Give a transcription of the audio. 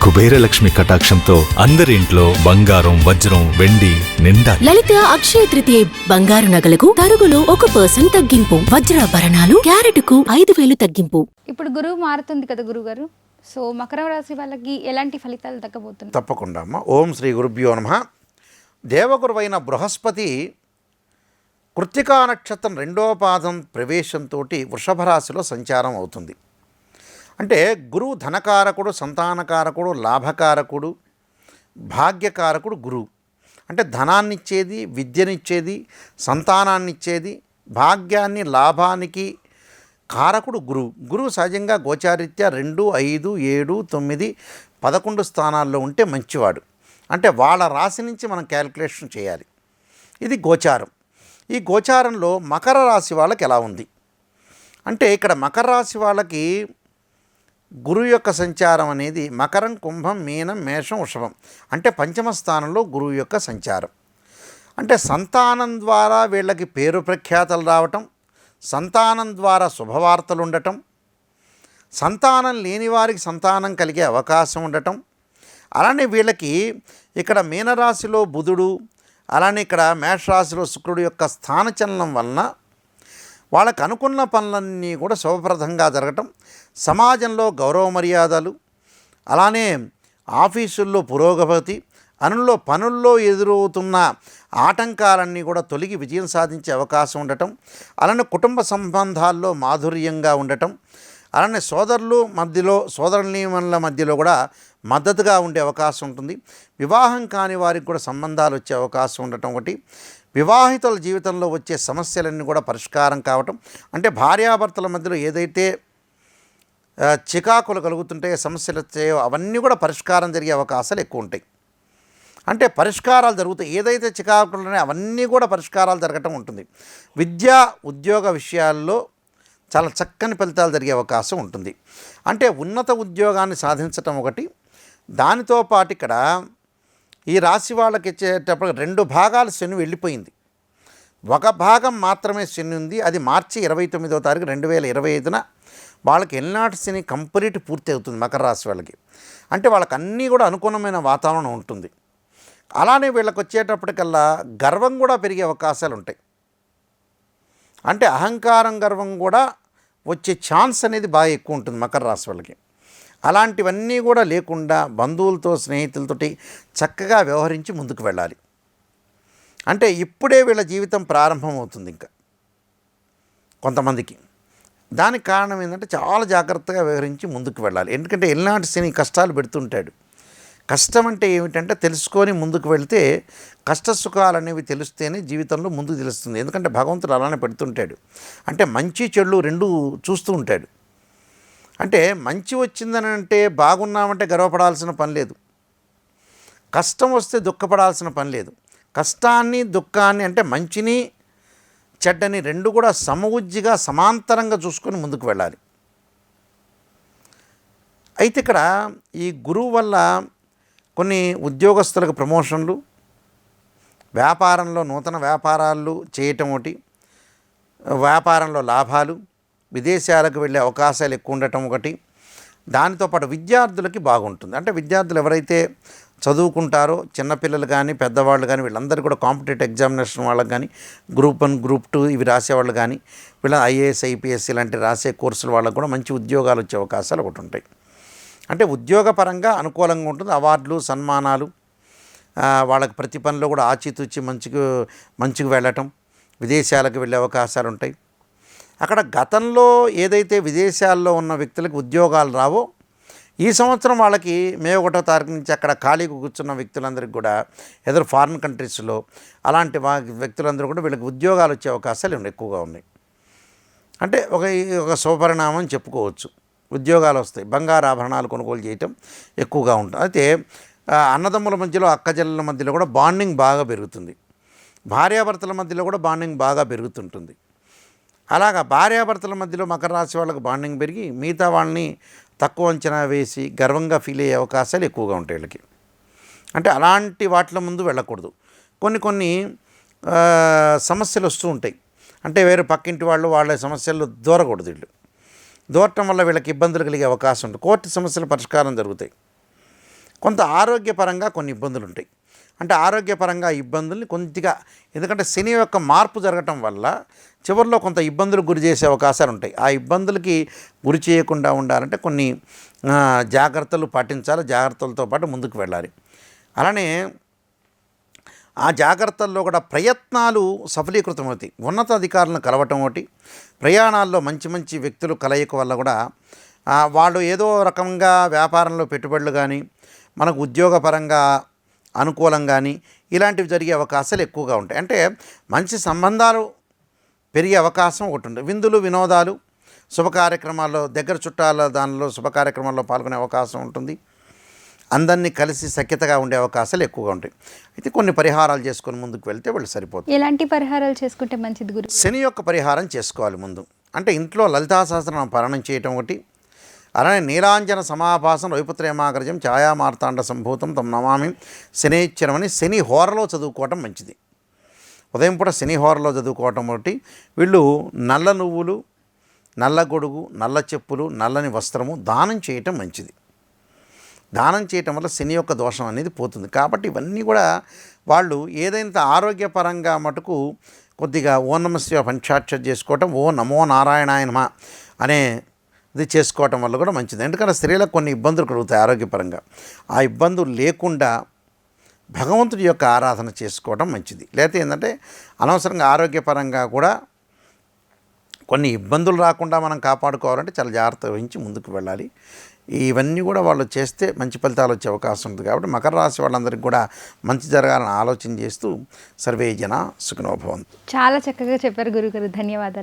కుబేరలక్ష్మి కటాక్షంతో అందరి ఇంట్లో బంగారం, వజ్రం, వెండి నిండా. లలిత అక్షయ తృతీయ బంగారు నగలకు తరుగులో 1% తగ్గింపు. వజ్రాభరణాలు క్యారెట్కు 5,000 తగ్గింపు. ఇప్పుడు గురువు మారుతుంది కదా గురుగారు, సో మకర రాశి వాళ్ళకి ఎలాంటి ఫలితాలు దక్కబోతున్నాయి? తప్పకుండా అమ్మ. ఓం శ్రీ గురుభ్యో నమః. దేవగురువైన బృహస్పతి కృత్తికా నక్షత్రం 2వ పాదం ప్రవేశంతో వృషభ రాశిలో సంచారం అవుతుంది. అంటే గురువు ధనకారకుడు, సంతానకారకుడు, లాభకారకుడు, భాగ్యకారకుడు గురువు. అంటే ధనాన్నిచ్చేది, విద్యనిచ్చేది, సంతానాన్నిచ్చేది, భాగ్యాన్ని, లాభానికి కారకుడు గురువు. గురువు సహజంగా గోచారీత్యా 2, 5, 7, 9, 11 స్థానాల్లో ఉంటే మంచివాడు. అంటే వాళ్ళ రాశి నుంచి మనం క్యాలిక్యులేషన్ చేయాలి. ఇది గోచారం. ఈ గోచారంలో మకర రాశి వాళ్ళకి ఎలా ఉంది అంటే, ఇక్కడ మకర రాశి వాళ్ళకి గురువు యొక్క సంచారం అనేది మకరం, కుంభం, మీనం, మేషం, వృషభం. అంటే పంచమ స్థానంలో గురువు యొక్క సంచారం. అంటే సంతానం ద్వారా వీళ్ళకి పేరు ప్రఖ్యాతలు రావటం, సంతానం ద్వారా శుభవార్తలు ఉండటం, సంతానం లేని వారికి సంతానం కలిగే అవకాశం ఉండటం. అలానే వీళ్ళకి ఇక్కడ మీనరాశిలో బుధుడు, అలానే ఇక్కడ మేషరాశిలో శుక్రుడు యొక్క స్థానచలనం వలన వాళ్ళకు అనుకున్న పనులన్నీ కూడా శుభప్రదంగా జరగటం, సమాజంలో గౌరవ మర్యాదలు, అలానే ఆఫీసుల్లో పురోగతి, పనుల్లో ఎదురవుతున్న ఆటంకాలన్నీ కూడా తొలగి విజయం సాధించే అవకాశం ఉండటం, అలానే కుటుంబ సంబంధాల్లో మాధుర్యంగా ఉండటం, అలానే సోదరుల మధ్యలో కూడా మద్దతుగా ఉండే అవకాశం ఉంటుంది. వివాహం కాని వారికి కూడా సంబంధాలు వచ్చే అవకాశం ఉండటం ఒకటి. వివాహితుల జీవితంలో వచ్చే సమస్యలన్నీ కూడా పరిష్కారం కావటం. అంటే భార్యాభర్తల మధ్యలో ఏదైతే చికాకులు కలుగుతుంటాయో, సమస్యలు వచ్చాయో అవన్నీ కూడా పరిష్కారం జరిగే అవకాశాలు ఎక్కువ ఉంటాయి. అంటే పరిష్కారాలు జరుగుతాయి. ఏదైతే చికాకులు ఉన్నాయో అవన్నీ కూడా పరిష్కారాలు జరగటం ఉంటుంది. విద్యా ఉద్యోగ విషయాల్లో చాలా చక్కని ఫలితాలు జరిగే అవకాశం ఉంటుంది. అంటే ఉన్నత ఉద్యోగాన్ని సాధించటం ఒకటి. దానితో పాటు ఇక్కడ ఈ రాశి వాళ్ళకి ఇచ్చేటప్పుడు 2 భాగాలు శని వెళ్ళిపోయింది. ఒక భాగం మాత్రమే శని ఉంది. అది మార్చి 29వ తారీఖు 2025న వాళ్ళకి ఎల్నాటి శని కంప్లీట్ పూర్తి అవుతుంది మకర రాశి వాళ్ళకి. అంటే వాళ్ళకి అన్నీ కూడా అనుకూలమైన వాతావరణం ఉంటుంది. అలానే వీళ్ళకి వచ్చేటప్పటికల్లా గర్వం కూడా పెరిగే అవకాశాలు ఉంటాయి. అంటే అహంకారం, గర్వం కూడా వచ్చే ఛాన్స్ అనేది బాగా ఎక్కువ ఉంటుంది మకర రాశి వాళ్ళకి. అలాంటివన్నీ కూడా లేకుండా బంధువులతో, స్నేహితులతోటి చక్కగా వ్యవహరించి ముందుకు వెళ్ళాలి. అంటే ఇప్పుడే వీళ్ళ జీవితం ప్రారంభమవుతుంది ఇంకా కొంతమందికి. దానికి కారణం ఏంటంటే చాలా జాగ్రత్తగా వ్యవహరించి ముందుకు వెళ్ళాలి. ఎందుకంటే ఎల్నాటి శని కష్టాలు పెడుతుంటాడు. కష్టం అంటే ఏమిటంటే తెలుసుకొని ముందుకు వెళితే కష్ట సుఖాలు అనేవి తెలిస్తేనే జీవితంలో ముందుకు తెలుస్తుంది. ఎందుకంటే భగవంతుడు అలానే పెడుతుంటాడు. అంటే మంచి చెడు 2 చూస్తూ ఉంటాడు. అంటే మంచి వచ్చిందని అంటే బాగున్నామంటే గర్వపడాల్సిన పని లేదు, కష్టం వస్తే దుఃఖపడాల్సిన పని లేదు. కష్టాన్ని, దుఃఖాన్ని అంటే మంచిని, చెడ్డని 2 కూడా సమవుజ్జిగా సమాంతరంగా చూసుకొని ముందుకు వెళ్ళాలి. అయితే ఇక్కడ ఈ గురువు వల్ల కొన్ని ఉద్యోగస్తులకు ప్రమోషన్లు, వ్యాపారంలో నూతన వ్యాపారాలు చేయటం ఒకటి, వ్యాపారంలో లాభాలు, విదేశాలకు వెళ్ళే అవకాశాలు ఎక్కువ ఉండటం ఒకటి. దానితో పాటు విద్యార్థులకి బాగుంటుంది. అంటే విద్యార్థులు ఎవరైతే చదువుకుంటారో, చిన్నపిల్లలు కానీ పెద్దవాళ్ళు కానీ వీళ్ళందరూ కూడా కాంపిటేటివ్ ఎగ్జామినేషన్ వాళ్ళకి కానీ, గ్రూప్ 1, గ్రూప్ 2 ఇవి రాసేవాళ్ళు కానీ, వీళ్ళ IAS, IPS ఇలాంటి రాసే కోర్సుల వాళ్ళకు కూడా మంచి ఉద్యోగాలు వచ్చే అవకాశాలు ఒకటి ఉంటాయి. అంటే ఉద్యోగపరంగా అనుకూలంగా ఉంటుంది. అవార్డులు, సన్మానాలు, వాళ్ళకి ప్రతి పనిలో కూడా ఆచితూచి మంచిగా వెళ్ళటం, విదేశాలకు వెళ్ళే అవకాశాలు ఉంటాయి. అక్కడ గతంలో ఏదైతే విదేశాల్లో ఉన్న వ్యక్తులకు ఉద్యోగాలు రావో, ఈ సంవత్సరం వాళ్ళకి మే 1వ తారీఖు నుంచి అక్కడ ఖాళీగా కూర్చున్న వ్యక్తులందరికీ కూడా ఎదురు ఫారిన్ కంట్రీస్లో అలాంటి వ్యక్తులందరూ కూడా వీళ్ళకి ఉద్యోగాలు వచ్చే అవకాశాలు ఎక్కువగా ఉన్నాయి. అంటే ఒక శుభపరిణామం చెప్పుకోవచ్చు. ఉద్యోగాలు వస్తాయి. బంగారు ఆభరణాలు కొనుగోలు చేయటం ఎక్కువగా ఉంటుంది. అయితే అన్నదమ్ముల మధ్యలో, అక్కచెల్లెల మధ్యలో కూడా బాండింగ్ బాగా పెరుగుతుంది. భార్యాభర్తల మధ్యలో కూడా బాండింగ్ బాగా పెరుగుతుంటుంది. అలాగా భార్యాభర్తల మధ్యలో మకర రాశి వాళ్ళకి బాండింగ్ పెరిగి మిగతా వాళ్ళని తక్కువ అంచనా వేసి గర్వంగా ఫీల్ అయ్యే అవకాశాలు ఎక్కువగా ఉంటాయి వీళ్ళకి. అంటే అలాంటి వాటిల ముందు వెళ్ళకూడదు. కొన్ని సమస్యలు వస్తూ ఉంటాయి. అంటే వేరే పక్కింటి వాళ్ళ సమస్యలు దూరకూడదు. వీళ్ళు దూరటం వల్ల వీళ్ళకి ఇబ్బందులు కలిగే అవకాశం ఉంటుంది. కోర్టు సమస్యల పరిష్కారం జరుగుతాయి. కొంత ఆరోగ్యపరంగా కొన్ని ఇబ్బందులు ఉంటాయి. అంటే ఆరోగ్యపరంగా ఇబ్బందుల్ని కొద్దిగా, ఎందుకంటే శని యొక్క మార్పు జరగటం వల్ల చివరిలో కొంత ఇబ్బందులకు గురి చేసే అవకాశాలు ఉంటాయి. ఆ ఇబ్బందులకి గురి చేయకుండా ఉండాలంటే కొన్ని జాగ్రత్తలు పాటించాలి. జాగ్రత్తలతో పాటు ముందుకు వెళ్ళాలి. అలానే ఆ జాగ్రత్తల్లో కూడా ప్రయత్నాలు సఫలీకృతమవుతాయి. ఉన్నతాధికారులను కలవటం ఒకటి, ప్రయాణాల్లో మంచి మంచి వ్యక్తులు కలయిక వల్ల కూడా వాళ్ళు ఏదో రకంగా వ్యాపారంలో పెట్టుబడులు కానీ, మనకు ఉద్యోగపరంగా అనుకూలం కానీ ఇలాంటివి జరిగే అవకాశాలు ఎక్కువగా ఉంటాయి. అంటే మంచి సంబంధాలు పెరిగే అవకాశం ఒకటి ఉంటుంది. విందులు, వినోదాలు, శుభ కార్యక్రమాల్లో, దగ్గర చుట్టాల దానిలో శుభ కార్యక్రమాల్లో పాల్గొనే అవకాశం ఉంటుంది. అందరినీ కలిసి సఖ్యతగా ఉండే అవకాశాలు ఎక్కువగా ఉంటాయి. అయితే కొన్ని పరిహారాలు చేసుకొని ముందుకు వెళ్తే వాళ్ళు సరిపోతుంది. ఎలాంటి పరిహారాలు చేసుకుంటే మంచిది గురు? శని యొక్క పరిహారం చేసుకోవాలి ముందు. అంటే ఇంట్లో లలితా సహస్రనామం పారాయణం చేయటం ఒకటి, అలానే నీలాంజన సమాభాసం వైపుత్రేమాగ్రజం ఛాయామార్తాండ సంభూతం తమ నమామి శనేశ్వరం అని శని హోరలో చదువుకోవటం మంచిది. ఉదయం పూట శని హోరలో చదువుకోవటం ఒకటి. వీళ్ళు నల్ల నువ్వులు, నల్ల గొడుగు, నల్ల చెప్పులు, నల్లని వస్త్రము దానం చేయటం మంచిది. దానం చేయటం వల్ల శని యొక్క దోషం అనేది పోతుంది. కాబట్టి ఇవన్నీ కూడా వాళ్ళు ఏదైనా ఆరోగ్యపరంగా మటుకు కొద్దిగా ఓ నమ శివ పంచాక్షర చేసుకోవటం, ఓ నమో నారాయణాయ నమః అనే ఇది చేసుకోవటం వల్ల కూడా మంచిది. ఎందుకంటే స్త్రీలకు కొన్ని ఇబ్బందులు కలుగుతాయి ఆరోగ్యపరంగా. ఆ ఇబ్బందులు లేకుండా భగవంతుడి యొక్క ఆరాధన చేసుకోవడం మంచిది. లేకపోతే ఏంటంటే అనవసరంగా ఆరోగ్యపరంగా కూడా కొన్ని ఇబ్బందులు రాకుండా మనం కాపాడుకోవాలంటే చాలా జాగ్రత్త వహించి ముందుకు వెళ్ళాలి. ఇవన్నీ కూడా వాళ్ళు చేస్తే మంచి ఫలితాలు వచ్చే అవకాశం ఉంటుంది. కాబట్టి మకర రాశి వాళ్ళందరికీ కూడా మంచి జరగాలని ఆలోచన చేస్తూ సర్వే జన సుఖినో భవంతు. చాలా చక్కగా చెప్పారు గురుగారు. ధన్యవాదాలు.